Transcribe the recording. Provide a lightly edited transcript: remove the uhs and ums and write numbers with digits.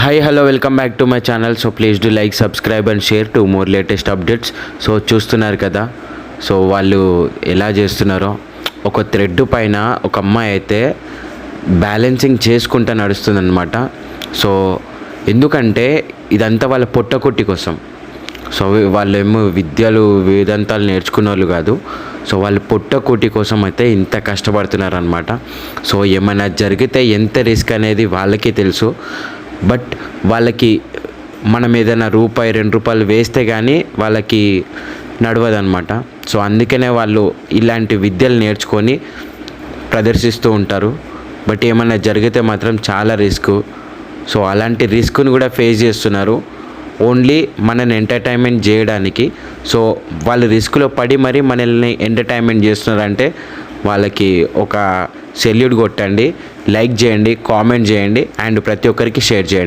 Hi hello welcome back to my channel. So please do like, subscribe and share to more latest updates. So చూస్తున్నారు కదా, so వాళ్ళు ఎలా చేస్తున్నారో. ఒక thread పైన ఒక అమ్మాయి అయితే బ్యాలెన్సింగ్ చేసుకుంటూ నడుస్తుందన్నమాట. సో ఎందుకంటే ఇదంతా వాళ్ళ పొట్టకొట్టి కోసం. సో వాళ్ళేమో విద్యలు వేదాంతాలు నేర్చుకున్న వాళ్ళు కాదు. సో వాళ్ళు పొట్టకూటి కోసం అయితే ఇంత కష్టపడుతున్నారు అనమాట. సో ఏమైనా జరిగితే ఎంత రిస్క్ అనేది వాళ్ళకి తెలుసు. బట్ వాళ్ళకి మనం ఏదైనా రూపాయి 2 రూపాయలు వేస్తే కానీ వాళ్ళకి నడవదన్నమాట. సో అందుకనే వాళ్ళు ఇలాంటి విద్యలు నేర్చుకొని ప్రదర్శిస్తూ ఉంటారు. బట్ ఏమైనా జరిగితే మాత్రం చాలా రిస్క్. సో అలాంటి రిస్క్ను కూడా ఫేస్ చేస్తున్నారు ఓన్లీ మనల్ని ఎంటర్టైన్మెంట్ చేయడానికి. సో వాళ్ళు రిస్క్లో పడి మరీ మనల్ని ఎంటర్టైన్మెంట్ చేస్తున్నారంటే వాళ్ళకి ఒక సెల్యూట్ కొట్టండి, లైక్ చేయండి, కామెంట్ చేయండి అండ్ ప్రతి ఒక్కరికి షేర్ చేయండి.